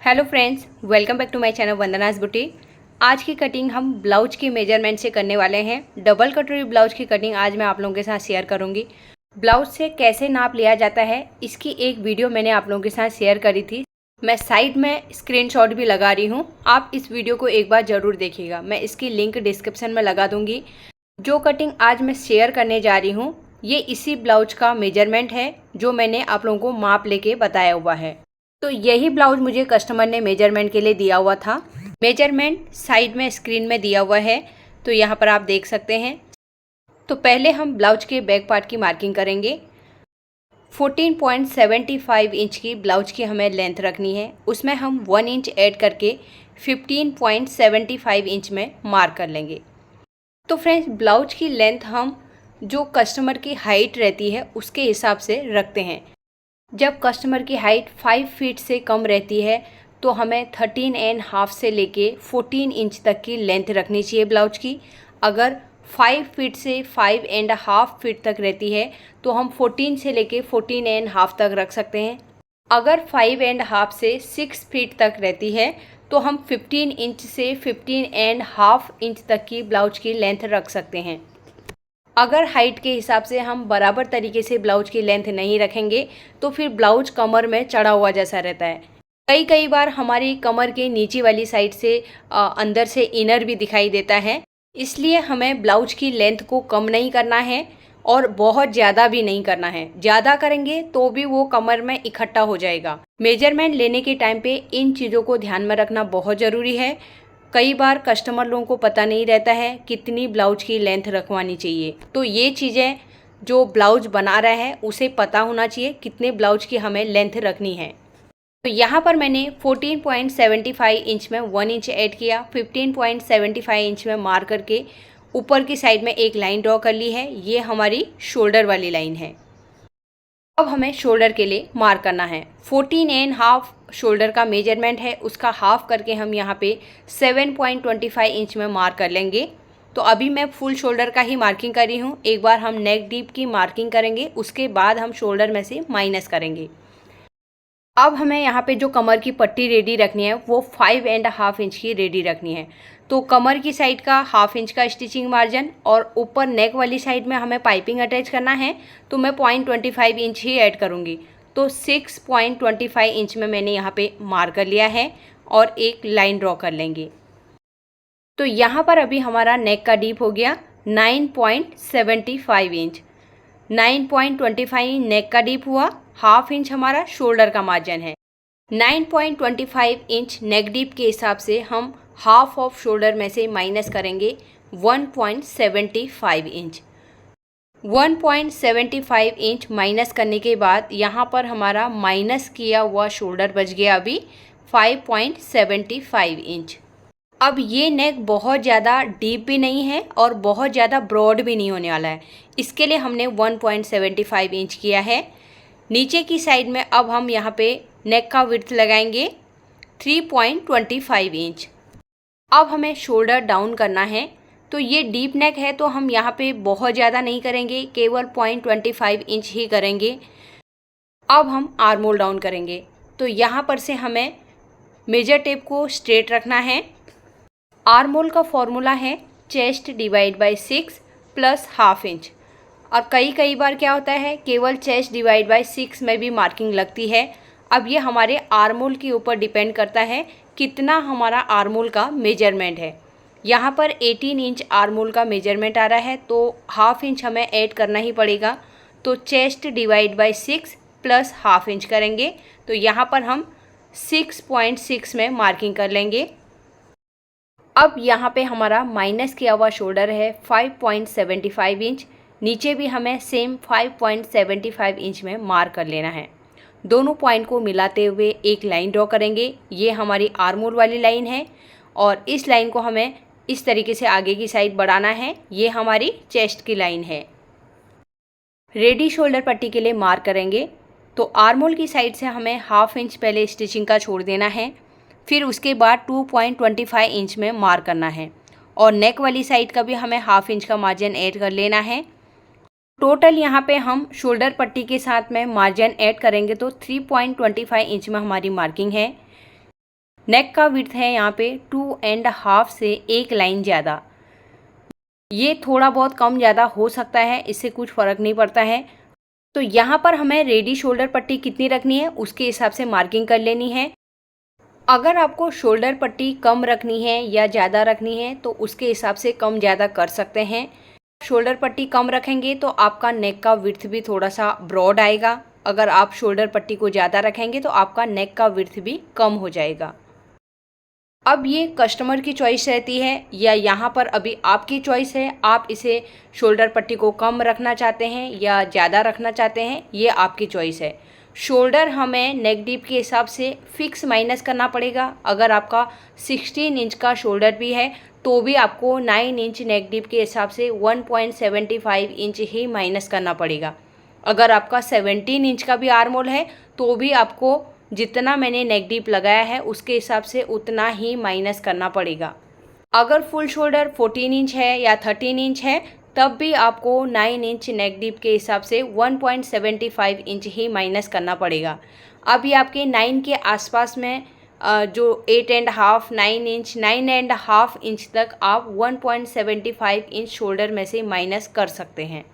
Hello friends, welcome back to my channel Vandana's boutique. आज की cutting हम ब्लाउज की मेजरमेंट से करने वाले हैं। डबल कटोरी ब्लाउज की कटिंग आज मैं आप लोगों के साथ शेयर करूंगी। ब्लाउज से कैसे नाप लिया जाता है इसकी एक वीडियो मैंने आप लोगों के साथ शेयर करी थी। मैं साइड में स्क्रीनशॉट भी लगा रही हूँ, आप इस वीडियो को एक बार ज़रूर देखिएगा। मैं इसकी लिंक डिस्क्रिप्शन में लगा दूँगी। जो कटिंग आज मैं शेयर करने जा रही हूँ ये इसी ब्लाउज का मेजरमेंट है जो मैंने आप लोगों को माप लेके बताया हुआ है। तो यही ब्लाउज मुझे कस्टमर ने मेजरमेंट के लिए दिया हुआ था। मेजरमेंट साइड में स्क्रीन में दिया हुआ है, तो यहाँ पर आप देख सकते हैं। तो पहले हम ब्लाउज के बैक पार्ट की मार्किंग करेंगे। 14.75 इंच की ब्लाउज की हमें लेंथ रखनी है, उसमें हम 1 इंच ऐड करके 15.75 इंच में मार्क कर लेंगे। तो फ्रेंड्स, ब्लाउज की लेंथ हम जो कस्टमर की हाइट रहती है उसके हिसाब से रखते हैं। जब कस्टमर की हाइट 5 फीट से कम रहती है तो हमें 13.5 से लेके 14 इंच तक की लेंथ रखनी चाहिए ब्लाउज की। अगर 5 फीट से 5.5 फीट तक रहती है तो हम 14 से लेके 14.5 तक रख सकते हैं। अगर 5.5 से 6 फीट तक रहती है तो हम 15 इंच से 15.5 इंच तक की ब्लाउज की लेंथ रख सकते हैं। अगर हाइट के हिसाब से हम बराबर तरीके से ब्लाउज की लेंथ नहीं रखेंगे तो फिर ब्लाउज कमर में चढ़ा हुआ जैसा रहता है। कई बार हमारी कमर के नीचे वाली साइड से अंदर से इनर भी दिखाई देता है। इसलिए हमें ब्लाउज की लेंथ को कम नहीं करना है और बहुत ज़्यादा भी नहीं करना है। ज़्यादा करेंगे तो भी वो कमर में इकट्ठा हो जाएगा। मेजरमेंट लेने के टाइम पे इन चीज़ों को ध्यान में रखना बहुत ज़रूरी है। कई बार कस्टमर लोगों को पता नहीं रहता है कितनी ब्लाउज की लेंथ रखवानी चाहिए। तो ये चीज़ें जो ब्लाउज बना रहा है उसे पता होना चाहिए कितने ब्लाउज की हमें लेंथ रखनी है। तो यहाँ पर मैंने 14.75 इंच में 1 इंच ऐड किया, 15.75 इंच में मार्क करके ऊपर की साइड में एक लाइन ड्रॉ कर ली है। ये हमारी शोल्डर वाली लाइन है। अब हमें शोल्डर के लिए मार्क करना है। 14.5 शोल्डर का मेजरमेंट है, उसका हाफ करके हम यहाँ पे 7.25 इंच में मार्क कर लेंगे। तो अभी मैं फुल शोल्डर का ही मार्किंग कर रही हूँ। एक बार हम नेक डीप की मार्किंग करेंगे, उसके बाद हम शोल्डर में से माइनस करेंगे। अब हमें यहाँ पे जो कमर की पट्टी रेडी रखनी है वो 5.5 इंच की रेडी रखनी है। तो कमर की साइड का 1/2 इंच का स्टिचिंग मार्जिन और ऊपर नेक वाली साइड में हमें पाइपिंग अटैच करना है, तो मैं 0.25 इंच ही ऐड करूँगी। तो 6.25 इंच में मैंने यहाँ पे मार्क कर लिया है और एक लाइन ड्रॉ कर लेंगे। तो यहाँ पर अभी हमारा नेक का डीप हो गया 9.75 इंच। 9.25 नेक का डीप हुआ, 1/2 इंच हमारा शोल्डर का मार्जिन है। 9.25 इंच नेक डीप के हिसाब से हम हाफ ऑफ शोल्डर में से माइनस करेंगे 1.75 इंच। 1.75 इंच माइनस करने के बाद यहाँ पर हमारा माइनस किया हुआ शोल्डर बच गया अभी 5.75 इंच। अब ये नेक बहुत ज़्यादा डीप भी नहीं है और बहुत ज़्यादा ब्रॉड भी नहीं होने वाला है। इसके लिए हमने 1.75 इंच किया है। नीचे की साइड में अब हम यहाँ पे नेक का विड्थ लगाएंगे 3.25 इंच। अब हमें शोल्डर डाउन करना है। तो ये डीप नेक है तो हम यहाँ पे बहुत ज़्यादा नहीं करेंगे, केवल 0.25 इंच ही करेंगे। अब हम आर्म होल डाउन करेंगे। तो यहाँ पर से हमें मेजर टेप को स्ट्रेट रखना है। आर्म होल का फॉर्मूला है chest divide by 6 plus 1/2 inch. और कई बार क्या होता है केवल चेस्ट डिवाइड बाय 6 में भी मार्किंग लगती है। अब ये हमारे आर्म होल के ऊपर डिपेंड करता है कितना हमारा आर्म होल का मेजरमेंट है। यहाँ पर 18 इंच आर्म होल का मेजरमेंट आ रहा है तो 1/2 इंच हमें ऐड करना ही पड़ेगा। तो chest divide by 6 plus 1/2 inch करेंगे। तो यहाँ पर हम 6.6 में मार्किंग कर लेंगे। अब यहाँ पे हमारा माइनस किया हुआ शोल्डर है 5.75 इंच। नीचे भी हमें सेम 5.75 इंच में मार्क कर लेना है। दोनों पॉइंट को मिलाते हुए एक लाइन ड्रॉ करेंगे। ये हमारी आर्म होल वाली लाइन है और इस लाइन को हमें इस तरीके से आगे की साइड बढ़ाना है। ये हमारी चेस्ट की लाइन है। रेडी शोल्डर पट्टी के लिए मार्क करेंगे। तो आर्म होल की साइड से हमें 1/2 इंच पहले स्टिचिंग का छोड़ देना है, फिर उसके बाद 2.25 इंच में मार्क करना है और नेक वाली साइड का भी हमें 1/2 इंच का मार्जिन ऐड कर लेना है। टोटल यहाँ पे हम शोल्डर पट्टी के साथ में मार्जिन ऐड करेंगे तो 3.25 इंच में हमारी मार्किंग है। नेक का विड्थ है यहाँ पे 2.5 से 1 लाइन ज़्यादा। ये थोड़ा बहुत कम ज़्यादा हो सकता है, इससे कुछ फ़र्क नहीं पड़ता है। तो यहाँ पर हमें रेडी शोल्डर पट्टी कितनी रखनी है उसके हिसाब से मार्किंग कर लेनी है। अगर आपको शोल्डर पट्टी कम रखनी है या ज़्यादा रखनी है तो उसके हिसाब से कम ज़्यादा कर सकते हैं। शोल्डर पट्टी कम रखेंगे तो आपका नेक का विड्थ भी थोड़ा सा ब्रॉड आएगा। अगर आप शोल्डर पट्टी को ज़्यादा रखेंगे तो आपका नेक का विड्थ भी कम हो जाएगा। अब ये कस्टमर की चॉइस रहती है या यहाँ पर अभी आपकी चॉइस है, आप इसे शोल्डर पट्टी को कम रखना चाहते हैं या ज़्यादा रखना चाहते हैं, ये आपकी चॉइस है। शोल्डर हमें नेक डीप के हिसाब से फिक्स माइनस करना पड़ेगा। अगर आपका 16 इंच का शोल्डर भी है तो भी आपको 9 इंच नेक डीप के हिसाब से 1.75 इंच ही माइनस करना पड़ेगा। अगर आपका 17 इंच का भी आर्म है तो भी आपको जितना मैंने नेक डीप लगाया है उसके हिसाब से उतना ही माइनस करना पड़ेगा। अगर फुल शोल्डर 14 इंच है या 13 इंच है तब भी आपको 9 इंच नेक डीप के हिसाब से 1.75 इंच ही माइनस करना पड़ेगा। अभी आपके 9 के आसपास में जो 8.5 9 इंच 9.5 इंच तक आप 1.75 इंच शोल्डर में से माइनस कर सकते हैं।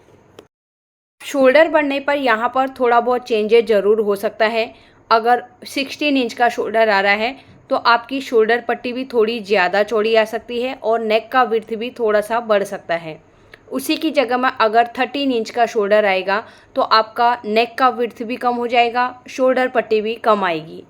शोल्डर बढ़ने पर यहाँ पर थोड़ा बहुत चेंजेस ज़रूर हो सकता है। अगर 16 इंच का शोल्डर आ रहा है तो आपकी शोल्डर पट्टी भी थोड़ी ज़्यादा चौड़ी आ सकती है और नेक का विड्थ भी थोड़ा सा बढ़ सकता है। उसी की जगह में अगर 13 इंच का शोल्डर आएगा तो आपका नेक का विड्थ भी कम हो जाएगा, शोल्डर पट्टी भी कम आएगी।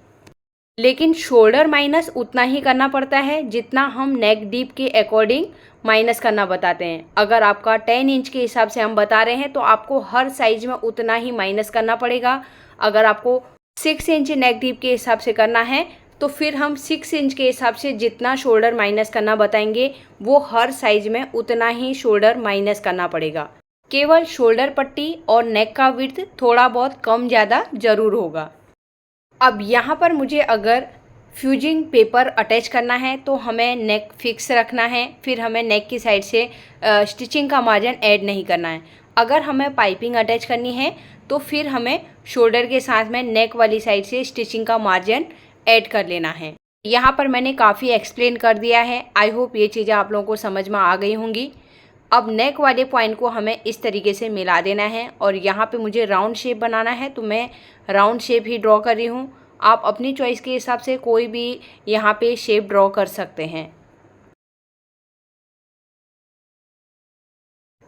लेकिन शोल्डर माइनस उतना ही करना पड़ता है जितना हम नेक डीप के अकॉर्डिंग माइनस करना बताते हैं। अगर आपका 10 इंच के हिसाब से हम बता रहे हैं तो आपको हर साइज में उतना ही माइनस करना पड़ेगा। अगर आपको 6 इंच नेक डीप के हिसाब से करना है तो फिर हम 6 इंच के हिसाब से जितना शोल्डर माइनस करना बताएंगे वो हर साइज में उतना ही शोल्डर माइनस करना पड़ेगा। केवल शोल्डर पट्टी और नेक का विड्थ थोड़ा बहुत कम ज़्यादा ज़रूर होगा। अब यहाँ पर मुझे अगर फ्यूजिंग पेपर अटैच करना है तो हमें नेक फिक्स रखना है, फिर हमें नेक की साइड से स्टिचिंग का मार्जिन ऐड नहीं करना है। अगर हमें पाइपिंग अटैच करनी है तो फिर हमें शोल्डर के साथ में नेक वाली साइड से स्टिचिंग का मार्जिन ऐड कर लेना है। यहाँ पर मैंने काफ़ी एक्सप्लेन कर दिया है। आई होप ये चीज़ें आप लोगों को समझ में आ गई होंगी। अब नेक वाले पॉइंट को हमें इस तरीके से मिला देना है और यहाँ पे मुझे राउंड शेप बनाना है तो मैं राउंड शेप ही ड्रॉ कर रही हूँ। आप अपनी चॉइस के हिसाब से कोई भी यहाँ पे शेप ड्रॉ कर सकते हैं।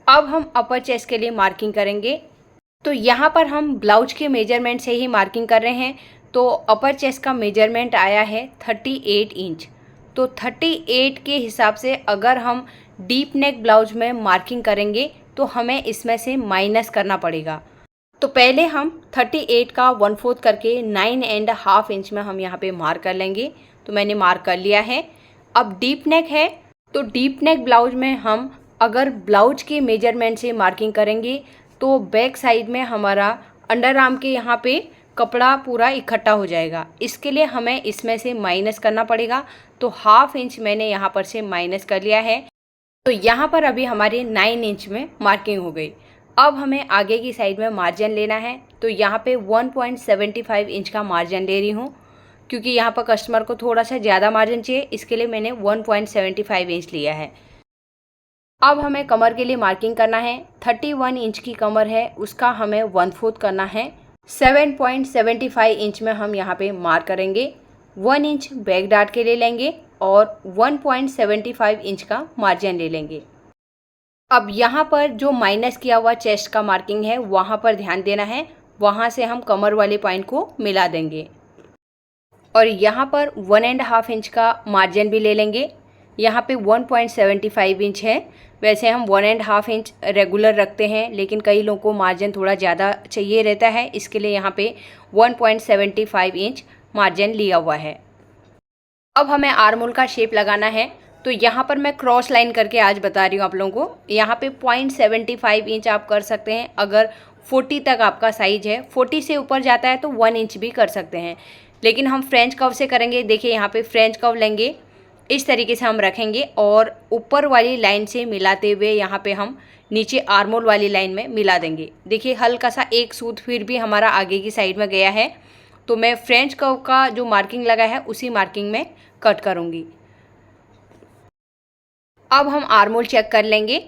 अब हम अपर चेस्ट के लिए मार्किंग करेंगे। तो यहाँ पर हम ब्लाउज के मेजरमेंट से ही मार्किंग कर रहे हैं। तो अपर चेस्ट का मेजरमेंट आया है 38 इंच। तो 38 के हिसाब से अगर हम डीप नेक ब्लाउज में मार्किंग करेंगे तो हमें इसमें से माइनस करना पड़ेगा। तो पहले हम 38 का 1/4 करके 9.5 इंच में हम यहाँ पे मार्क कर लेंगे। तो मैंने मार्क कर लिया है। अब डीप नेक है तो डीप नेक ब्लाउज में हम अगर ब्लाउज के मेजरमेंट से मार्किंग करेंगे तो बैक साइड में हमारा अंडर आर्म के यहाँ पे कपड़ा पूरा इकट्ठा हो जाएगा। इसके लिए हमें इसमें से माइनस करना पड़ेगा। तो 1/2 इंच मैंने यहाँ पर से माइनस कर लिया है। तो यहाँ पर अभी हमारी 9 इंच में मार्किंग हो गई। अब हमें आगे की साइड में मार्जिन लेना है। तो यहाँ पे 1.75 इंच का मार्जिन ले रही हूँ क्योंकि यहाँ पर कस्टमर को थोड़ा सा ज़्यादा मार्जिन चाहिए, इसके लिए मैंने 1.75 इंच लिया है। अब हमें कमर के लिए मार्किंग करना है। 31 इंच की कमर है उसका हमें 1/4 करना है। 7.75 इंच में हम यहाँ पे मार्क करेंगे। 1 इंच बैक डार्ट के ले लेंगे और 1.75 इंच का मार्जिन ले लेंगे। अब यहाँ पर जो माइनस किया हुआ चेस्ट का मार्किंग है वहाँ पर ध्यान देना है, वहाँ से हम कमर वाले पॉइंट को मिला देंगे। और यहाँ पर 1.5 इंच का मार्जिन भी ले लेंगे। यहाँ पे 1.75 इंच है, वैसे हम 1.5 इंच रेगुलर रखते हैं लेकिन कई लोगों को मार्जिन थोड़ा ज़्यादा चाहिए रहता है, इसके लिए यहाँ पे 1.75 इंच मार्जिन लिया हुआ है। अब हमें आर्म होल का शेप लगाना है। तो यहाँ पर मैं क्रॉस लाइन करके आज बता रही हूँ आप लोगों को। यहाँ पे 0.75 इंच आप कर सकते हैं। अगर 40 तक आपका साइज है, 40 से ऊपर जाता है तो 1 इंच भी कर सकते हैं, लेकिन हम फ्रेंच कर्व से करेंगे। देखिए यहाँ पे फ्रेंच कर्व लेंगे, इस तरीके से हम रखेंगे और ऊपर वाली लाइन से मिलाते हुए यहाँ पे हम नीचे आर्म होल वाली लाइन में मिला देंगे। देखिए हल्का सा एक सूत फिर भी हमारा आगे की साइड में गया है। तो तो मैं फ्रेंच कर्व का जो मार्किंग लगा है उसी मार्किंग में कट करूँगी। अब हम आर्मोल चेक कर लेंगे।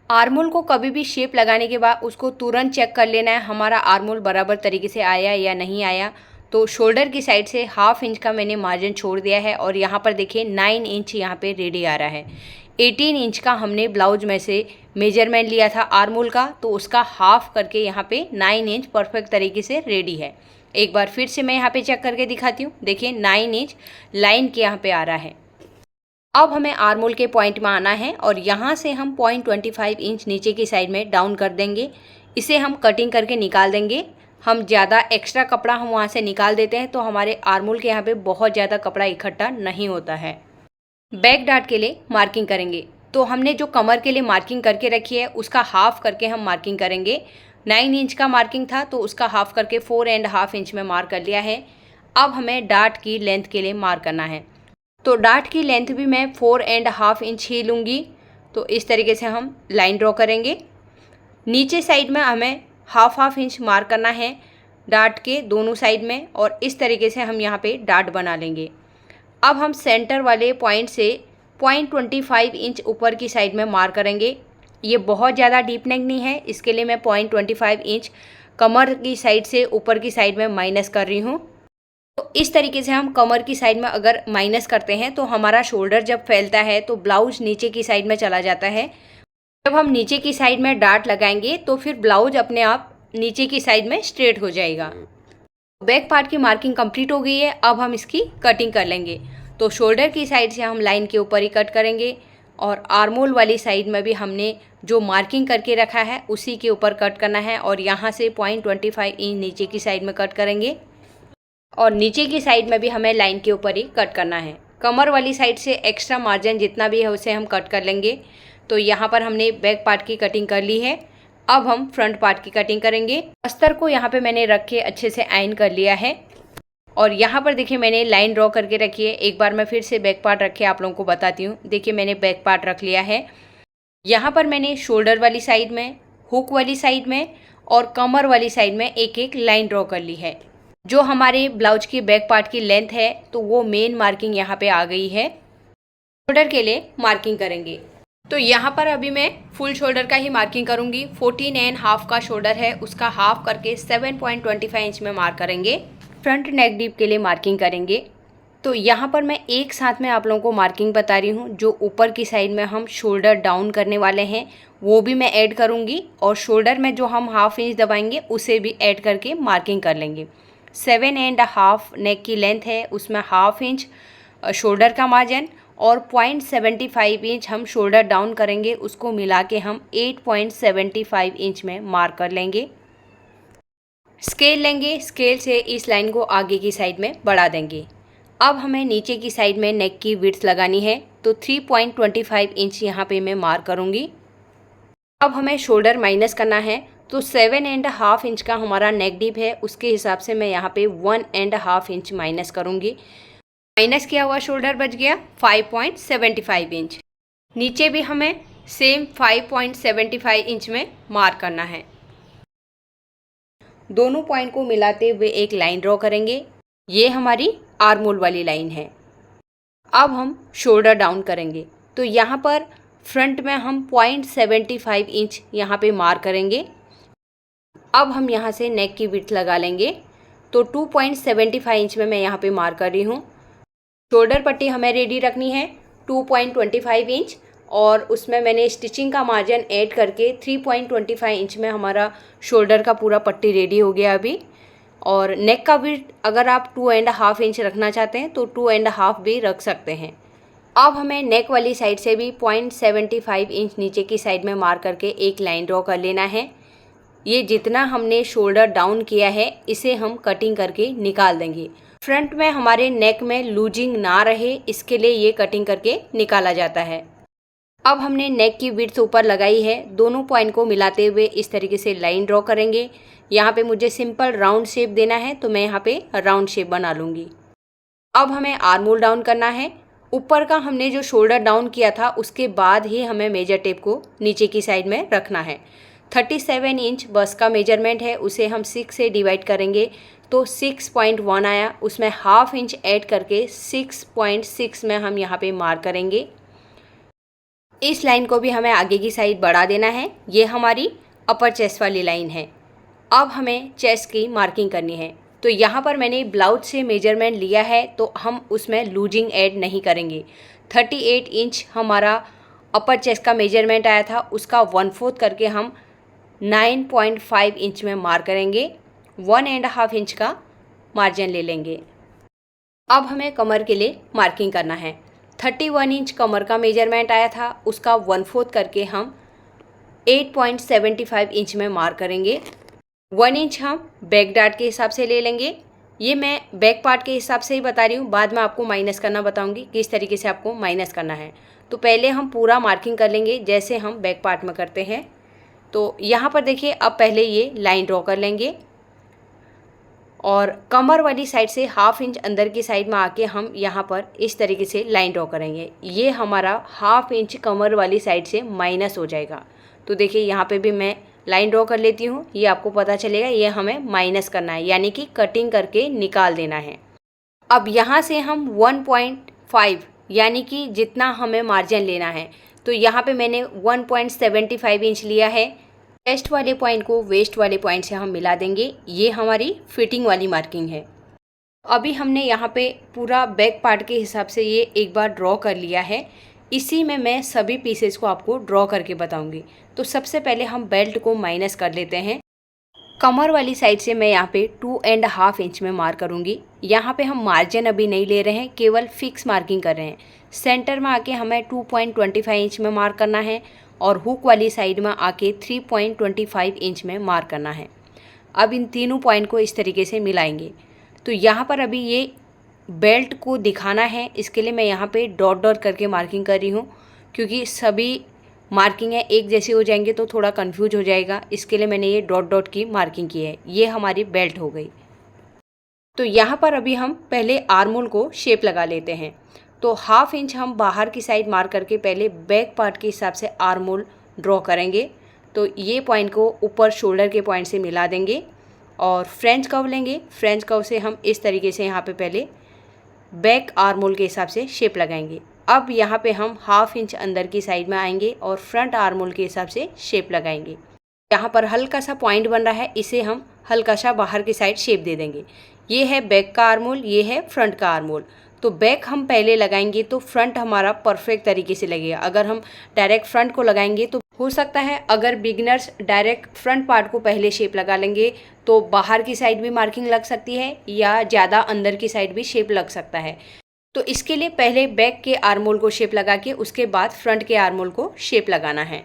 आर्मोल को कभी भी शेप लगाने के बाद उसको तुरंत चेक कर लेना है हमारा आर्मोल बराबर तरीके से आया या नहीं आया। तो शोल्डर की साइड से 1/2 इंच का मैंने मार्जिन छोड़ दिया है और यहाँ पर देखिए 9 इंच यहाँ पे रेडी आ रहा है। 18 इंच का हमने ब्लाउज में से मेजरमेंट लिया था आर्मोल का, तो उसका हाफ करके यहाँ पे 9 इंच परफेक्ट तरीके से रेडी है। एक बार फिर से मैं यहाँ पे चेक करके दिखाती हूँ। देखिए 9 इंच लाइन के यहाँ पे आ रहा है। अब हमें आर्मोल के पॉइंट में आना है और यहाँ से हम 0.25 इंच नीचे की साइड में डाउन कर देंगे। इसे हम कटिंग करके निकाल देंगे। हम ज़्यादा एक्स्ट्रा कपड़ा हम वहाँ से निकाल देते हैं तो हमारे आर्मोल के यहाँ पे बहुत ज़्यादा कपड़ा इकट्ठा नहीं होता है। बैक डार्ट के लिए मार्किंग करेंगे तो हमने जो कमर के लिए मार्किंग करके रखी है उसका हाफ करके हम मार्किंग करेंगे। 9 इंच का मार्किंग था तो उसका हाफ करके 4.5 इंच में मार्क कर लिया है। अब हमें डार्ट की लेंथ के लिए मार्क करना है, तो डार्ट की लेंथ भी मैं 4.5 इंच ही लूँगी। तो इस तरीके से हम लाइन ड्रॉ करेंगे। नीचे साइड में हमें हाफ इंच मार्क करना है डार्ट के दोनों साइड में और इस तरीके से हम यहाँ पे डार्ट बना लेंगे। अब हम सेंटर वाले पॉइंट से 0.25 इंच ऊपर की साइड में मार्क करेंगे। ये बहुत ज़्यादा डीप नेक नहीं है, इसके लिए मैं 0.25 इंच कमर की साइड से ऊपर की साइड में माइनस कर रही हूँ। तो इस तरीके से हम कमर की साइड में अगर माइनस करते हैं तो हमारा शोल्डर जब फैलता है तो ब्लाउज नीचे की साइड में चला जाता है। जब हम नीचे की साइड में डार्ट लगाएंगे तो फिर ब्लाउज अपने आप नीचे की साइड में स्ट्रेट हो जाएगा। बैक पार्ट की मार्किंग कंप्लीट हो गई है। अब हम इसकी कटिंग कर लेंगे। तो शोल्डर की साइड से हम लाइन के ऊपर ही कट करेंगे और आर्मोल वाली साइड में भी हमने जो मार्किंग करके रखा है उसी के ऊपर कट करना है और यहाँ से 0.25 इंच नीचे की साइड में कट करेंगे और नीचे की साइड में भी हमें लाइन के ऊपर ही कट करना है। कमर वाली साइड से एक्स्ट्रा मार्जिन जितना भी है उसे हम कट कर लेंगे। तो यहाँ पर हमने बैक पार्ट की कटिंग कर ली है। अब हम फ्रंट पार्ट की कटिंग करेंगे। अस्तर को यहाँ पे मैंने रख के अच्छे से आयन कर लिया है और यहाँ पर देखिए मैंने लाइन ड्रॉ करके रखी है। एक बार मैं फिर से बैक पार्ट रख के आप लोगों को बताती हूँ। देखिए मैंने बैक पार्ट रख लिया है। यहाँ पर मैंने शोल्डर वाली साइड में, हुक वाली साइड में और कमर वाली साइड में एक एक लाइन ड्रॉ कर ली है। जो हमारे ब्लाउज की बैक पार्ट की लेंथ है तो वो मेन मार्किंग यहाँ पे आ गई है। शोल्डर के लिए मार्किंग करेंगे तो यहाँ पर अभी मैं फुल शोल्डर का ही मार्किंग करूँगी। 14.5 का शोल्डर है, उसका हाफ करके 7.25 इंच में मार्क करेंगे। फ्रंट नेक डीप के लिए मार्किंग करेंगे तो यहाँ पर मैं एक साथ में आप लोगों को मार्किंग बता रही हूँ। जो ऊपर की साइड में हम शोल्डर डाउन करने वाले हैं वो भी मैं ऐड करूँगी और शोल्डर में जो हम 1/2 इंच दबाएंगे उसे भी ऐड करके मार्किंग कर लेंगे। 7.5 नेक की लेंथ है, उसमें 1/2 इंच शोल्डर का मार्जिन और 0.75 इंच हम शोल्डर डाउन करेंगे, उसको मिला के हम 8.75 इंच में मार्क कर लेंगे। स्केल लेंगे, स्केल से इस लाइन को आगे की साइड में बढ़ा देंगे। अब हमें नीचे की साइड में नेक की विड्थ लगानी है तो 3.25 इंच यहाँ पे मैं मार्क करूँगी। अब हमें शोल्डर माइनस करना है तो 7.5 इंच का हमारा नेक डीप है, उसके हिसाब से मैं यहाँ पे 1.5 इंच माइनस करूँगी। माइनस किया हुआ शोल्डर बच गया 5.75 इंच। नीचे भी हमें सेम 5.75 इंच में मार्क करना है। दोनों पॉइंट को मिलाते हुए एक लाइन ड्रॉ करेंगे। ये हमारी आर्मोल वाली लाइन है। अब हम शोल्डर डाउन करेंगे तो यहाँ पर फ्रंट में हम 0.75 इंच यहाँ पे मार्क करेंगे। अब हम यहाँ से नेक की विड्थ लगा लेंगे तो 2.75 इंच में मैं यहाँ पे मार्क कर रही हूँ। शोल्डर पट्टी हमें रेडी रखनी है 2.25 इंच और उसमें मैंने स्टिचिंग का मार्जिन ऐड करके 3.25 इंच में हमारा शोल्डर का पूरा पट्टी रेडी हो गया अभी। और नेक का विड्थ अगर आप 2.5 इंच रखना चाहते हैं तो 2.5 भी रख सकते हैं। अब हमें नेक वाली साइड से भी 0.75 इंच नीचे की साइड में मार्क करके एक लाइन ड्रॉ कर लेना है। ये जितना हमने शोल्डर डाउन किया है इसे हम कटिंग करके निकाल देंगे। फ्रंट में हमारे नेक में लूजिंग ना रहे इसके लिए ये कटिंग करके निकाला जाता है। अब हमने नेक की विड्थ ऊपर लगाई है, दोनों पॉइंट को मिलाते हुए इस तरीके से लाइन ड्रॉ करेंगे। यहाँ पे मुझे सिंपल राउंड शेप देना है तो मैं यहाँ पे राउंड शेप बना लूँगी। अब हमें आर्मोल डाउन करना है। ऊपर का हमने जो शोल्डर डाउन किया था उसके बाद ही हमें मेजर टेप को नीचे की साइड में रखना है। 37 इंच बस का मेजरमेंट है, उसे हम 6 से डिवाइड करेंगे। तो 6.1 आया, उसमें हाफ इंच ऐड करके 6.6 में हम यहाँ पे मार्क करेंगे। इस लाइन को भी हमें आगे की साइड बढ़ा देना है। ये हमारी अपर चेस्ट वाली लाइन है। अब हमें चेस्ट की मार्किंग करनी है। तो यहाँ पर मैंने ब्लाउज से मेजरमेंट लिया है, तो हम उसमें लूजिंग ऐड नहीं करेंगे। 38 इंच हमारा अपर चेस्ट का मेजरमेंट आया था, उसका 1/4 करके हम 9.5 इंच में मार्क करेंगे। 1.5 इंच का मार्जिन ले लेंगे। अब हमें कमर के लिए मार्किंग करना है। 31 इंच कमर का मेजरमेंट आया था, उसका 1/4 करके हम 8.75 इंच में मार्क करेंगे। 1 इंच हम बैक डार्ट के हिसाब से ले लेंगे। ये मैं बैक पार्ट के हिसाब से ही बता रही हूँ, बाद में आपको माइनस करना बताऊँगी किस तरीके से आपको माइनस करना है। तो पहले हम पूरा मार्किंग कर लेंगे जैसे हम बैक पार्ट में करते हैं। तो यहाँ पर देखिए, अब पहले ये लाइन ड्रॉ कर लेंगे और कमर वाली साइड से हाफ इंच अंदर की साइड में आके हम यहाँ पर इस तरीके से लाइन ड्रॉ करेंगे। ये हमारा हाफ इंच कमर वाली साइड से माइनस हो जाएगा। तो देखिए यहाँ पे भी मैं लाइन ड्रॉ कर लेती हूँ, ये आपको पता चलेगा ये हमें माइनस करना है, यानी कि कटिंग करके निकाल देना है। अब यहाँ से हम 1.5 यानी कि जितना हमें मार्जिन लेना है, तो यहाँ पे मैंने 1.75 इंच लिया है। चेस्ट वाले पॉइंट को वेस्ट वाले पॉइंट से हम मिला देंगे। ये हमारी फिटिंग वाली मार्किंग है। अभी हमने यहाँ पे पूरा बैक पार्ट के हिसाब से ये एक बार ड्रॉ कर लिया है। इसी में मैं सभी पीसेस को आपको ड्रॉ करके बताऊंगी। तो सबसे पहले हम बेल्ट को माइनस कर लेते हैं। कमर वाली साइड से मैं यहाँ पे 2.5 इंच में मार्क करूँगी। यहाँ पे हम मार्जिन अभी नहीं ले रहे हैं, केवल फिक्स मार्किंग कर रहे हैं। सेंटर में आके हमें 2.25 इंच में मार्क करना है और हुक वाली साइड में आके 3.25 इंच में मार्क करना है। अब इन तीनों पॉइंट को इस तरीके से मिलाएंगे। तो यहाँ पर अभी ये बेल्ट को दिखाना है, इसके लिए मैं यहाँ पे डॉट डॉट करके मार्किंग कर रही हूँ, क्योंकि सभी मार्किंग है एक जैसी हो जाएंगे तो थोड़ा कंफ्यूज हो जाएगा। इसके लिए मैंने ये डॉट डॉट की मार्किंग की है। ये हमारी बेल्ट हो गई। तो यहाँ पर अभी हम पहले आर्मोल को शेप लगा लेते हैं। तो हाफ इंच हम बाहर की साइड मार्क करके पहले बैक पार्ट के हिसाब से आर्मोल ड्रॉ करेंगे। तो ये पॉइंट को ऊपर शोल्डर के पॉइंट से मिला देंगे और फ्रेंच कर्व लेंगे। फ्रेंच कर्व से हम इस तरीके से यहाँ पे पहले बैक आर्मोल के हिसाब से शेप लगाएंगे। अब यहाँ पे हम हाफ इंच अंदर की साइड में आएंगे और फ्रंट आर्मोल के हिसाब से शेप लगाएंगे। यहाँ पर हल्का सा पॉइंट बन रहा है, इसे हम हल्का सा बाहर की साइड शेप दे देंगे। ये है बैक का आर्मोल, ये है फ्रंट का आर्मोल। तो बैक हम पहले लगाएंगे तो फ्रंट हमारा परफेक्ट तरीके से लगेगा। अगर हम डायरेक्ट फ्रंट को लगाएंगे तो हो सकता है, अगर बिगिनर्स डायरेक्ट फ्रंट पार्ट को पहले शेप लगा लेंगे तो बाहर की साइड भी मार्किंग लग सकती है या ज़्यादा अंदर की साइड भी शेप लग सकता है। तो इसके लिए पहले बैक के आर्मोल को शेप लगा के उसके बाद फ्रंट के आर्मोल को शेप लगाना है।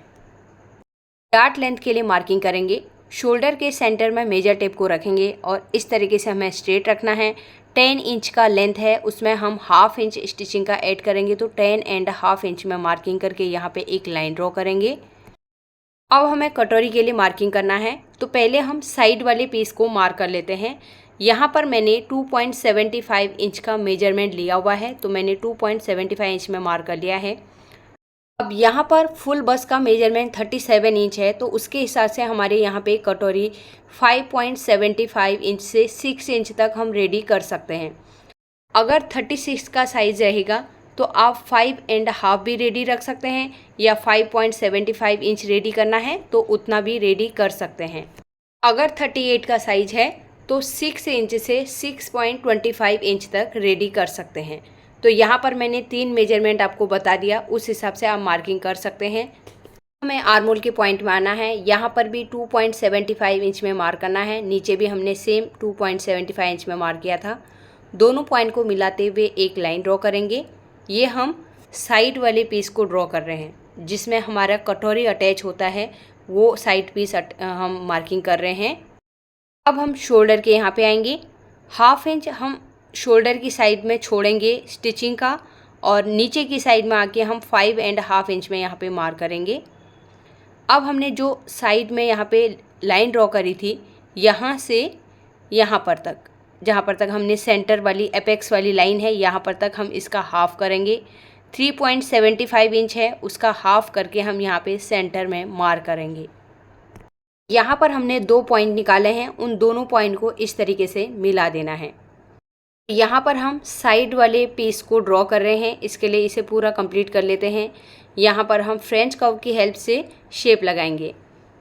डार्ट लेंथ के लिए मार्किंग करेंगे। शोल्डर के सेंटर में मेजर टेप को रखेंगे और इस तरीके से हमें स्ट्रेट रखना है। 10 इंच का लेंथ है, उसमें हम हाफ इंच स्टिचिंग का ऐड करेंगे। तो 10.5 इंच में मार्किंग करके यहाँ पे एक लाइन ड्रॉ करेंगे। अब हमें कटोरी के लिए मार्किंग करना है। तो पहले हम साइड वाले पीस को मार्क कर लेते हैं। यहाँ पर मैंने 2.75 इंच का मेजरमेंट लिया हुआ है, तो मैंने 2.75 इंच में मार्क कर लिया है। अब यहाँ पर फुल बस का मेजरमेंट 37 इंच है, तो उसके हिसाब से हमारे यहाँ पे कटोरी 5.75 इंच से 6 इंच तक हम रेडी कर सकते हैं। अगर 36 का साइज़ रहेगा तो आप 5.5 भी रेडी रख सकते हैं, या 5.75 इंच रेडी करना है तो उतना भी रेडी कर सकते हैं। अगर 38 का साइज़ है तो 6 इंच से 6.25 इंच तक रेडी कर सकते हैं। तो यहाँ पर मैंने 3 मेजरमेंट आपको बता दिया, उस हिसाब से आप मार्किंग कर सकते हैं। हमें आर्मोल के पॉइंट में आना है। यहाँ पर भी 2.75 इंच में मार्क करना है। नीचे भी हमने सेम 2.75 इंच में मार्क किया था। दोनों पॉइंट को मिलाते हुए एक लाइन ड्रॉ करेंगे। ये हम साइड वाले पीस को ड्रॉ कर रहे हैं, जिसमें हमारा कटोरी अटैच होता है, वो साइड पीस हम मार्किंग कर रहे हैं। अब हम शोल्डर के यहाँ पे आएंगे। हाफ इंच हम शोल्डर की साइड में छोड़ेंगे स्टिचिंग का, और नीचे की साइड में आके हम 5.5 इंच में यहाँ पे मार्क करेंगे। अब हमने जो साइड में यहाँ पे लाइन ड्रॉ करी थी, यहाँ से यहाँ पर तक, जहाँ पर तक हमने सेंटर वाली एपेक्स वाली लाइन है, यहाँ पर तक हम इसका हाफ करेंगे। 3.75 इंच है, उसका हाफ करके हम यहाँ पे सेंटर में मार्क करेंगे। यहाँ पर हमने 2 पॉइंट निकाले हैं, उन दोनों पॉइंट को इस तरीके से मिला देना है। यहाँ पर हम साइड वाले पीस को ड्रॉ कर रहे हैं, इसके लिए इसे पूरा कंप्लीट कर लेते हैं। यहाँ पर हम फ्रेंच कर्व की हेल्प से शेप लगाएंगे,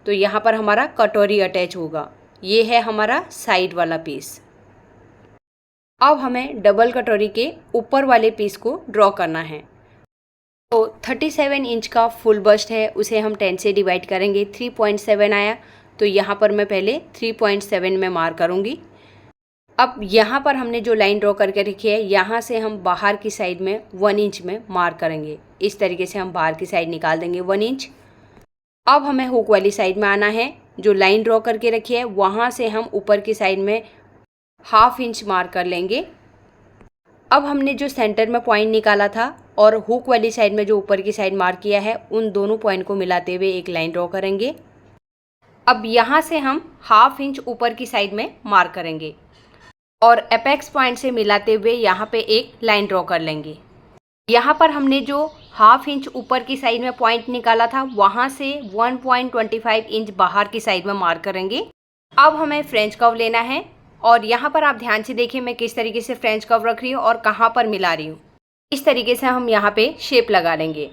तो यहाँ पर हमारा कटोरी अटैच होगा। ये है हमारा साइड वाला पीस। अब हमें डबल कटोरी के ऊपर वाले पीस को ड्रॉ करना है। तो 37 इंच का फुल बस्ट है, उसे हम 10 से डिवाइड करेंगे। 3.7 आया, तो यहाँ पर मैं पहले 3.7 में मार्क करूँगी। अब यहाँ पर हमने जो लाइन ड्रॉ करके रखी है, यहाँ से हम बाहर की साइड में 1 इंच में मार्क करेंगे। इस तरीके से हम बाहर की साइड निकाल देंगे 1 इंच। अब हमें हुक वाली साइड में आना है। जो लाइन ड्रॉ करके रखी है वहाँ से हम ऊपर की साइड में 1/2 इंच मार्क कर लेंगे। अब हमने जो सेंटर में पॉइंट निकाला था और हुक वाली साइड में जो ऊपर की साइड मार्क किया है, उन दोनों पॉइंट को मिलाते हुए एक लाइन ड्रॉ करेंगे। अब यहाँ से हम 1/2 इंच ऊपर की साइड में मार्क करेंगे और एपेक्स पॉइंट से मिलाते हुए यहाँ पे एक लाइन ड्रॉ कर लेंगे। यहाँ पर हमने जो 1/2 इंच ऊपर की साइड में पॉइंट निकाला था, वहाँ से 1.25 इंच बाहर की साइड में मार्क करेंगे। अब हमें फ्रेंच कर्व लेना है और यहाँ पर आप ध्यान से देखिए मैं किस तरीके से फ्रेंच कर्व रख रही हूँ और कहाँ पर मिला रही हूँ। इस तरीके से हम यहाँ पे शेप लगा लेंगे।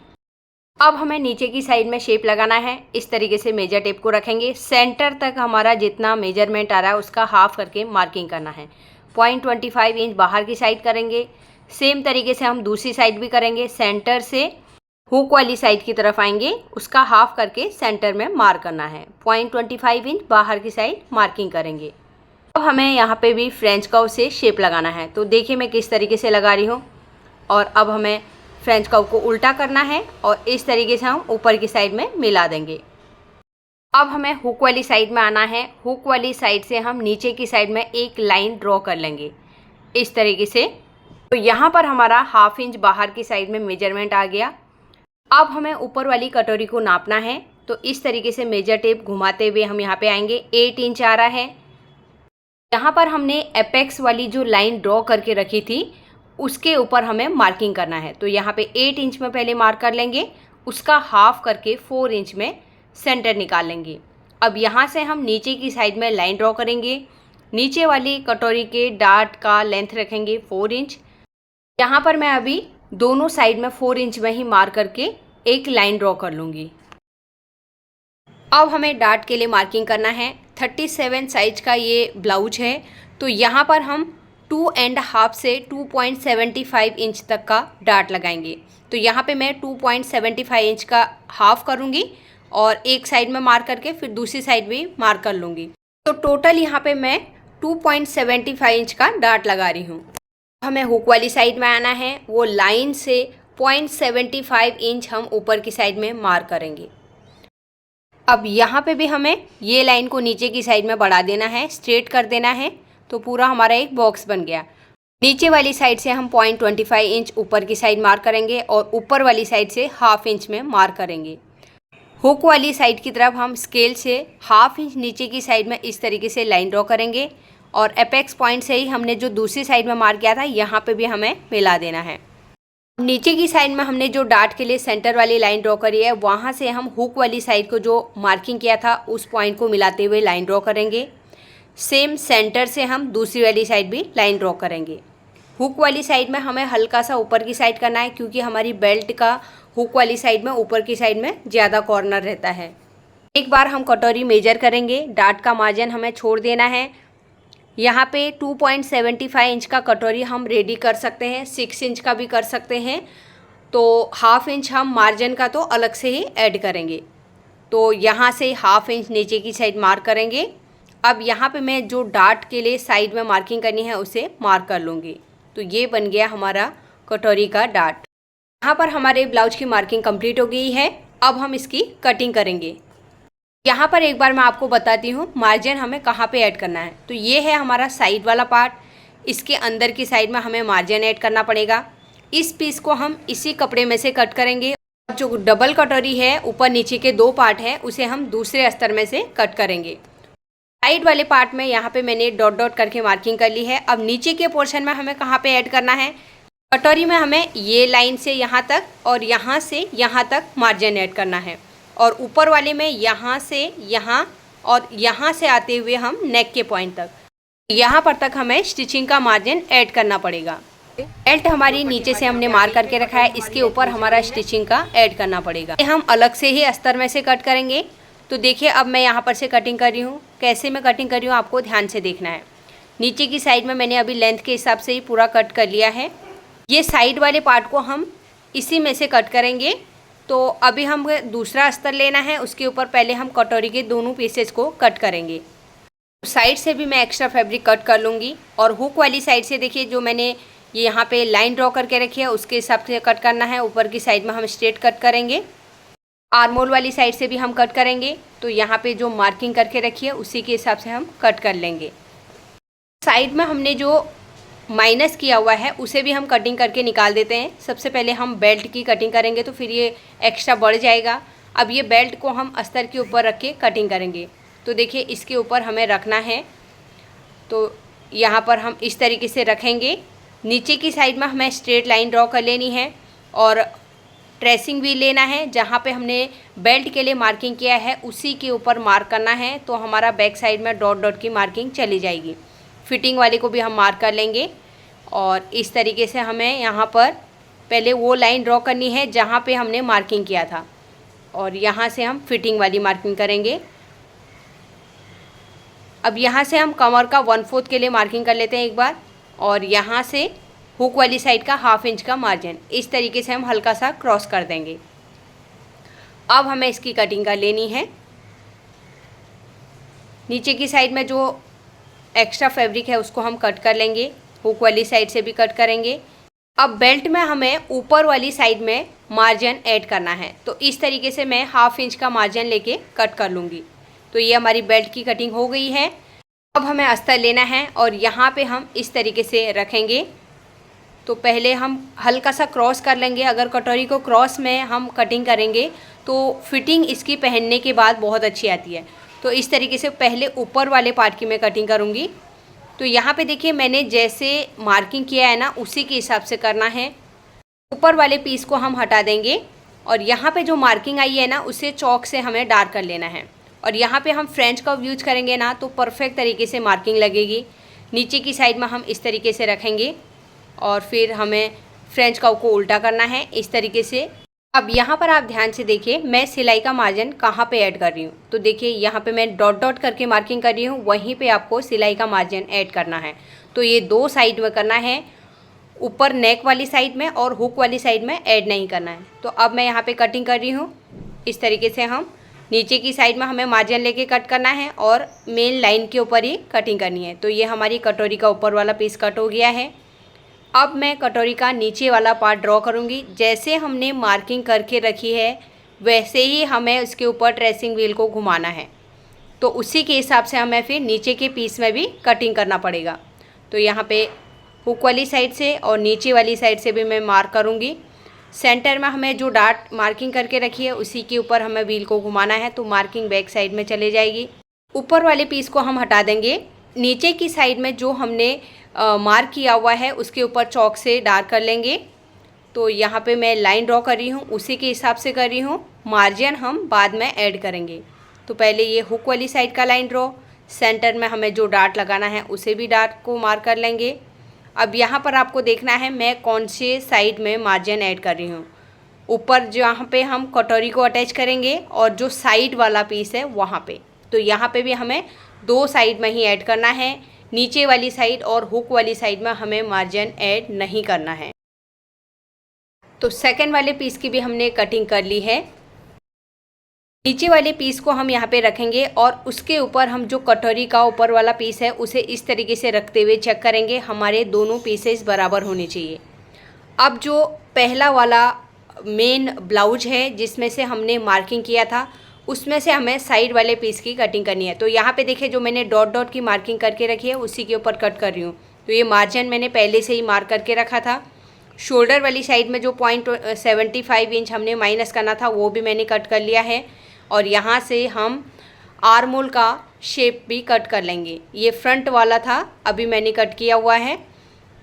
अब हमें नीचे की साइड में शेप लगाना है। इस तरीके से मेजर टेप को रखेंगे। सेंटर तक हमारा जितना मेजरमेंट आ रहा है उसका हाफ करके मार्किंग करना है। 0.25 इंच बाहर की साइड करेंगे। सेम तरीके से हम दूसरी साइड भी करेंगे। सेंटर से हुक वाली साइड की तरफ आएंगे, उसका हाफ करके सेंटर में मार्क करना है। 0.25 इंच बाहर की साइड मार्किंग करेंगे। अब हमें यहाँ पे भी फ्रेंच कर्व से शेप लगाना है, तो देखिए मैं किस तरीके से लगा रही हूँ। और अब हमें फ्रेंच कर्व को उल्टा करना है और इस तरीके से हम ऊपर की साइड में मिला देंगे। अब हमें हुक वाली साइड में आना है। हुक वाली साइड से हम नीचे की साइड में एक लाइन ड्रॉ कर लेंगे इस तरीके से। तो यहाँ पर हमारा 1/2 इंच बाहर की साइड में मेजरमेंट आ गया। अब हमें ऊपर वाली कटोरी को नापना है, तो इस तरीके से मेजर टेप घुमाते हुए हम यहाँ पे आएंगे। 8 इंच आ रहा है। यहाँ पर हमने एपेक्स वाली जो लाइन ड्रॉ करके रखी थी उसके ऊपर हमें मार्किंग करना है, तो यहाँ पे 8 इंच में पहले मार्क कर लेंगे, उसका हाफ करके 4 इंच में सेंटर निकाल लेंगे। अब यहाँ से हम नीचे की साइड में लाइन ड्रॉ करेंगे। नीचे वाली कटोरी के डार्ट का लेंथ रखेंगे 4 इंच। यहाँ पर मैं अभी दोनों साइड में 4 इंच में ही मार्क करके एक लाइन ड्रॉ कर लूँगी। अब हमें डार्ट के लिए मार्किंग करना है। 37 साइज का ये ब्लाउज है, तो यहाँ पर हम 2.5 से 2.75 इंच तक का डार्ट लगाएंगे। तो यहाँ पे मैं 2.75 इंच का हाफ करूँगी और एक साइड में मार्क करके फिर दूसरी साइड भी मार्क कर लूँगी। तो टोटल यहाँ पे मैं 2.75 इंच का डार्ट लगा रही हूँ। हमें हुक वाली साइड में आना है, वो लाइन से 0.75 इंच हम ऊपर की साइड में मार्क करेंगे। अब यहाँ पे भी हमें ये लाइन को नीचे की साइड में बढ़ा देना है, स्ट्रेट कर देना है, तो पूरा हमारा एक बॉक्स बन गया। नीचे वाली साइड से हम 0.25 इंच ऊपर की साइड मार्क करेंगे और ऊपर वाली साइड से 1/2 इंच में मार्क करेंगे। हुक वाली साइड की तरफ हम स्केल से 1/2 इंच नीचे की साइड में इस तरीके से लाइन ड्रॉ करेंगे और एपेक्स पॉइंट से ही हमने जो दूसरी साइड में मार्क किया था यहाँ पे भी हमें मिला देना है। नीचे की साइड में हमने जो डार्ट के लिए सेंटर वाली लाइन ड्रॉ करी है, वहाँ से हम हुक वाली साइड को जो मार्किंग किया था उस पॉइंट को मिलाते हुए लाइन ड्रॉ करेंगे। सेम सेंटर से हम दूसरी वाली साइड भी लाइन ड्रॉ करेंगे। हुक वाली साइड में हमें हल्का सा ऊपर की साइड करना है, क्योंकि हमारी बेल्ट का हुक वाली साइड में ऊपर की साइड में ज़्यादा कॉर्नर रहता है। एक बार हम कटोरी मेजर करेंगे। डार्ट का मार्जिन हमें छोड़ देना है। यहाँ पे 2.75 इंच का कटोरी हम रेडी कर सकते हैं, 6 इंच का भी कर सकते हैं। तो 1/2 इंच हम मार्जिन का तो अलग से ही ऐड करेंगे। तो यहाँ से 1/2 इंच नीचे की साइड मार्क करेंगे। अब यहाँ पे मैं जो डार्ट के लिए साइड में मार्किंग करनी है उसे मार्क कर लूँगी। तो ये बन गया हमारा कटोरी का डार्ट। यहाँ पर हमारे ब्लाउज की मार्किंग कंप्लीट हो गई है। अब हम इसकी कटिंग करेंगे। यहाँ पर एक बार मैं आपको बताती हूँ मार्जिन हमें कहाँ पे ऐड करना है। तो ये है हमारा साइड वाला पार्ट, इसके अंदर की साइड में हमें मार्जिन ऐड करना पड़ेगा। इस पीस को हम इसी कपड़े में से कट करेंगे। जो डबल कटोरी है, ऊपर नीचे के 2 पार्ट हैं, उसे हम दूसरे अस्तर में से कट करेंगे। साइड वाले पार्ट में यहाँ पे मैंने डॉट डॉट करके मार्किंग कर ली है। अब नीचे के पोर्शन में हमें कहाँ पे ऐड करना है, कटोरी में हमें ये लाइन से यहाँ तक और यहाँ से यहाँ तक मार्जिन ऐड करना है, और ऊपर वाले में यहाँ से यहाँ और यहाँ से आते हुए हम नेक के पॉइंट तक, यहाँ पर तक हमें स्टिचिंग का मार्जिन ऐड करना पड़ेगा। बेल्ट हमारी नीचे से हमने मार्क करके रखा है, इसके ऊपर हमारा स्टिचिंग का ऐड करना पड़ेगा। हम अलग से ही अस्तर में से कट करेंगे। तो देखिए अब मैं यहाँ पर से कटिंग कर रही हूँ। कैसे मैं कटिंग कर रही हूँ आपको ध्यान से देखना है। नीचे की साइड में मैंने अभी लेंथ के हिसाब से ही पूरा कट कर लिया है। ये साइड वाले पार्ट को हम इसी में से कट करेंगे। तो अभी हम दूसरा अस्तर लेना है, उसके ऊपर पहले हम कटोरी के दोनों पीसेस को कट करेंगे। साइड से भी मैं एक्स्ट्रा फैब्रिक कट कर लूँगी और हुक वाली साइड से देखिए जो मैंने ये यहाँ पे लाइन ड्रॉ करके रखी है उसके हिसाब से कट करना है। ऊपर की साइड में हम स्ट्रेट कट करेंगे। आर्मोल वाली साइड से भी हम कट करेंगे। तो यहाँ पे जो मार्किंग करके रखी है उसी के हिसाब से हम कट कर लेंगे। साइड में हमने जो माइनस किया हुआ है उसे भी हम कटिंग करके निकाल देते हैं। सबसे पहले हम बेल्ट की कटिंग करेंगे तो फिर ये एक्स्ट्रा बढ़ जाएगा। अब ये बेल्ट को हम अस्तर के ऊपर रख के कटिंग करेंगे। तो देखिए इसके ऊपर हमें रखना है। तो यहाँ पर हम इस तरीके से रखेंगे। नीचे की साइड में हमें स्ट्रेट लाइन ड्रॉ कर लेनी है और ट्रेसिंग व्हील लेना है। जहाँ पे हमने बेल्ट के लिए मार्किंग किया है उसी के ऊपर मार्क करना है। तो हमारा बैक साइड में डॉट डॉट की मार्किंग चली जाएगी। फिटिंग वाले को भी हम मार्क कर लेंगे और इस तरीके से हमें यहाँ पर पहले वो लाइन ड्रॉ करनी है जहाँ पे हमने मार्किंग किया था और यहाँ से हम फिटिंग वाली मार्किंग करेंगे। अब यहाँ से हम कमर का 1/4 के लिए मार्किंग कर लेते हैं एक बार और यहाँ से हुक वाली साइड का 1/2 इंच का मार्जिन इस तरीके से हम हल्का सा क्रॉस कर देंगे। अब हमें इसकी कटिंग कर लेनी है। नीचे की साइड में जो एक्स्ट्रा फैब्रिक है उसको हम कट कर लेंगे। हुक वाली साइड से भी कट करेंगे। अब बेल्ट में हमें ऊपर वाली साइड में मार्जिन ऐड करना है। तो इस तरीके से मैं 1/2 इंच का मार्जिन लेके कट कर लूँगी। तो ये हमारी बेल्ट की कटिंग हो गई है। अब हमें अस्तर लेना है और यहाँ पे हम इस तरीके से रखेंगे। तो पहले हम हल्का सा क्रॉस कर लेंगे। अगर कटोरी को क्रॉस में हम कटिंग करेंगे तो फिटिंग इसकी पहनने के बाद बहुत अच्छी आती है। तो इस तरीके से पहले ऊपर वाले पार्ट की मैं कटिंग करूँगी। तो यहाँ पे देखिए मैंने जैसे मार्किंग किया है ना उसी के हिसाब से करना है। ऊपर वाले पीस को हम हटा देंगे और यहाँ पे जो मार्किंग आई है ना उसे चॉक से हमें डार्क कर लेना है। और यहाँ पे हम फ्रेंच कर्व यूज करेंगे ना तो परफेक्ट तरीके से मार्किंग लगेगी। नीचे की साइड में हम इस तरीके से रखेंगे और फिर हमें फ्रेंच कर्व को उल्टा करना है इस तरीके से। अब यहाँ पर आप ध्यान से देखिए मैं सिलाई का मार्जिन कहाँ पे ऐड कर रही हूँ। तो देखिए यहाँ पे मैं डॉट डॉट करके मार्किंग कर रही हूँ, वहीं पे आपको सिलाई का मार्जिन ऐड करना है। तो ये 2 साइड में करना है, ऊपर नेक वाली साइड में और हुक वाली साइड में ऐड नहीं करना है। तो अब मैं यहाँ पे कटिंग कर रही हूँ इस तरीके से। हम नीचे की साइड में हमें मार्जिन लेके कट करना है और मेन लाइन के ऊपर ही कटिंग करनी है। तो ये हमारी कटोरी का ऊपर वाला पीस कट हो गया है। अब मैं कटोरी का नीचे वाला पार्ट ड्रॉ करूँगी। जैसे हमने मार्किंग करके रखी है वैसे ही हमें उसके ऊपर ट्रेसिंग व्हील को घुमाना है। तो उसी के हिसाब से हमें फिर नीचे के पीस में भी कटिंग करना पड़ेगा। तो यहाँ पे हुक वाली साइड से और नीचे वाली साइड से भी मैं मार्क करूँगी। सेंटर में हमें जो डार्ट मार्किंग करके रखी है उसी के ऊपर हमें व्हील को घुमाना है। तो मार्किंग बैक साइड में चले जाएगी। ऊपर वाले पीस को हम हटा देंगे। नीचे की साइड में जो हमने मार्क किया हुआ है उसके ऊपर चॉक से डार्क कर लेंगे। तो यहाँ पे मैं लाइन ड्रॉ कर रही हूँ, उसी के हिसाब से कर रही हूँ। मार्जिन हम बाद में ऐड करेंगे। तो पहले ये हुक वाली साइड का लाइन ड्रॉ, सेंटर में हमें जो डार्ट लगाना है उसे भी डार्ट को मार्क कर लेंगे। अब यहाँ पर आपको देखना है मैं कौन से साइड में मार्जिन ऐड कर रही हूँ। ऊपर जहाँ पे हम कटोरी को अटैच करेंगे और जो साइड वाला पीस है वहाँ पे। तो यहाँ पे भी हमें 2 साइड में ही ऐड करना है। नीचे वाली साइड और हुक वाली साइड में हमें मार्जिन ऐड नहीं करना है। तो सेकंड वाले पीस की भी हमने कटिंग कर ली है। नीचे वाले पीस को हम यहाँ पे रखेंगे और उसके ऊपर हम जो कटोरी का ऊपर वाला पीस है उसे इस तरीके से रखते हुए चेक करेंगे हमारे दोनों पीसेस बराबर होने चाहिए। अब जो पहला वाला मेन ब्लाउज है जिसमें से हमने मार्किंग किया था उसमें से हमें साइड वाले पीस की कटिंग करनी है। तो यहाँ पे देखिए जो मैंने डॉट डॉट की मार्किंग करके रखी है उसी के ऊपर कट कर रही हूँ। तो ये मार्जिन मैंने पहले से ही मार्क करके रखा था। शोल्डर वाली साइड में जो 0.75 इंच हमने माइनस करना था वो भी मैंने कट कर लिया है। और यहाँ से हम आर्म होल का शेप भी कट कर लेंगे। ये फ्रंट वाला था, अभी मैंने कट किया हुआ है।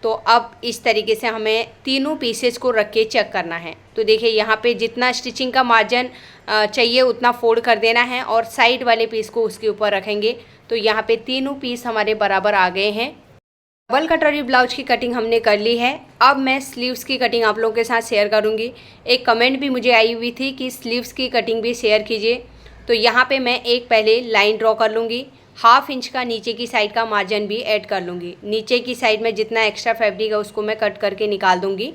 तो अब इस तरीके से हमें तीनों पीसेस को रख के चेक करना है। तो देखिए यहाँ पे जितना स्टिचिंग का मार्जिन चाहिए उतना फोल्ड कर देना है और साइड वाले पीस को उसके ऊपर रखेंगे। तो यहाँ पे तीनों पीस हमारे बराबर आ गए हैं। डबल कटोरी ब्लाउज की कटिंग हमने कर ली है। अब मैं स्लीव्स की कटिंग आप लोगों के साथ शेयर करूँगी। एक कमेंट भी मुझे आई हुई थी कि स्लीव्स की कटिंग भी शेयर कीजिए। तो यहाँ पे मैं एक पहले लाइन ड्रॉ कर लूँगी, 1/2 इंच का नीचे की साइड का मार्जिन भी ऐड कर लूँगी। नीचे की साइड में जितना एक्स्ट्रा फैब्रिक है उसको मैं कट करके निकाल दूँगी।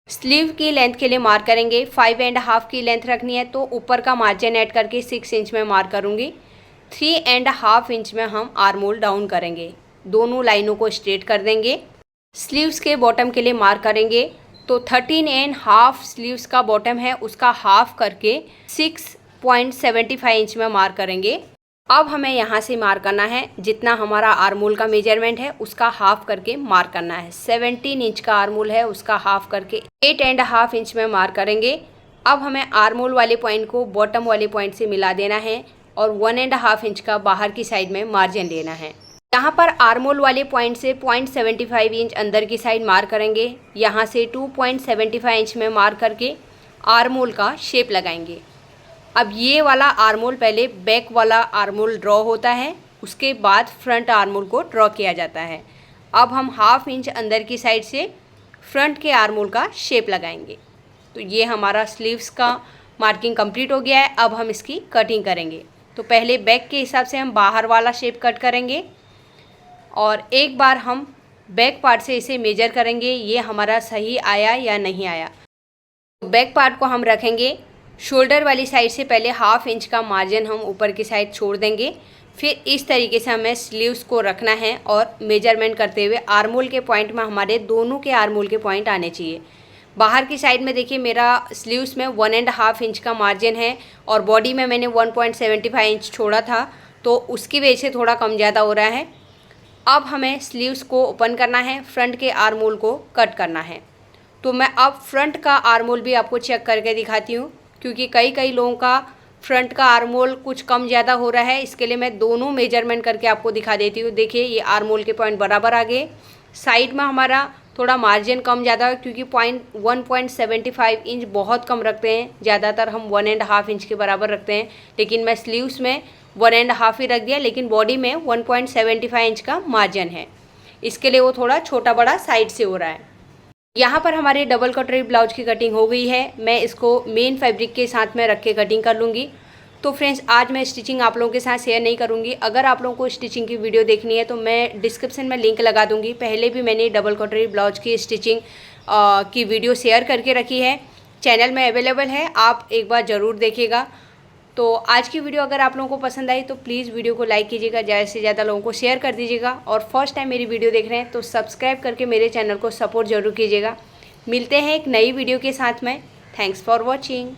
स्लीव की लेंथ के लिए मार्क करेंगे, 5.5 की लेंथ रखनी है तो ऊपर का मार्जिन ऐड करके 6 इंच में मार्क करूँगी। 3.5 इंच में हम आर्म होल डाउन करेंगे, दोनों लाइनों को स्ट्रेट कर देंगे। स्लीव्स के बॉटम के लिए मार्क करेंगे तो 13.5 स्लीव्स का बॉटम है उसका हाफ करके 6.75 इंच में मार्क करेंगे। अब हमें यहाँ से मार्क करना है जितना हमारा आर्म होल का मेजरमेंट है उसका हाफ करके मार्क करना है। 17 इंच का आर्म होल है उसका हाफ करके 8.5 इंच में मार्क करेंगे। अब हमें आर्म होल वाले पॉइंट को बॉटम वाले पॉइंट से मिला देना है और 1.5 इंच का बाहर की साइड में मार्जिन लेना है। यहाँ पर आर्म होल वाले पॉइंट से 0.75 इंच अंदर की साइड मार्क करेंगे। यहाँ से 2.75 इंच में मार्क करके आर्म होल का शेप लगाएंगे। अब ये वाला आर्म होल पहले बैक वाला आर्म होल ड्रॉ होता है, उसके बाद फ्रंट आर्म होल को ड्रॉ किया जाता है। अब हम 1/2 इंच अंदर की साइड से फ्रंट के आर्म होल का शेप लगाएंगे। तो ये हमारा स्लीव्स का मार्किंग कंप्लीट हो गया है। अब हम इसकी कटिंग करेंगे। तो पहले बैक के हिसाब से हम बाहर वाला शेप कट करेंगे और एक बार हम बैक पार्ट से इसे मेजर करेंगे ये हमारा सही आया या नहीं आया। तो बैक पार्ट को हम रखेंगे, शोल्डर वाली साइड से पहले 1/2 इंच का मार्जिन हम ऊपर की साइड छोड़ देंगे। फिर इस तरीके से हमें स्लीव्स को रखना है और मेजरमेंट करते हुए आर्म होल के पॉइंट में हमारे दोनों के आर्म होल के पॉइंट आने चाहिए। बाहर की साइड में देखिए मेरा स्लीव्स में 1.5 इंच का मार्जिन है और बॉडी में मैंने 1.75 इंच छोड़ा था तो उसकी वजह से थोड़ा कम ज़्यादा हो रहा है। अब हमें स्लीव्स को ओपन करना है, फ्रंट के आर्म होल को कट करना है। तो मैं अब फ्रंट का आर्म होल भी आपको चेक करके दिखाती हूँ क्योंकि कई लोगों का फ्रंट का आर्म होल कुछ कम ज़्यादा हो रहा है। इसके लिए मैं दोनों मेजरमेंट करके आपको दिखा देती हूँ। देखिए ये आर्म होल के पॉइंट बराबर आ गए। साइड में हमारा थोड़ा मार्जिन कम ज़्यादा क्योंकि 1.75 इंच बहुत कम रखते हैं, ज़्यादातर हम 1.5 इंच के बराबर रखते हैं, लेकिन मैं स्लीव्स में 1.5 ही रख दिया, लेकिन बॉडी में 1.75 इंच का मार्जिन है, इसके लिए वो थोड़ा छोटा बड़ा साइड से हो रहा है। यहाँ पर हमारे डबल कटोरी ब्लाउज की कटिंग हो गई है। मैं इसको मेन फैब्रिक के साथ में रख के कटिंग कर लूँगी। तो फ्रेंड्स आज मैं स्टिचिंग आप लोगों के साथ शेयर नहीं करूँगी। अगर आप लोगों को स्टिचिंग की वीडियो देखनी है तो मैं डिस्क्रिप्शन में लिंक लगा दूँगी। पहले भी मैंने डबल कटोरी ब्लाउज की स्टिचिंग की वीडियो शेयर करके रखी है, चैनल में अवेलेबल है, आप एक बार ज़रूर देखिएगा। तो आज की वीडियो अगर आप लोगों को पसंद आई तो प्लीज़ वीडियो को लाइक कीजिएगा, ज़्यादा से ज़्यादा लोगों को शेयर कर दीजिएगा और फर्स्ट टाइम मेरी वीडियो देख रहे हैं तो सब्सक्राइब करके मेरे चैनल को सपोर्ट ज़रूर कीजिएगा। मिलते हैं एक नई वीडियो के साथ में। Thanks for watching.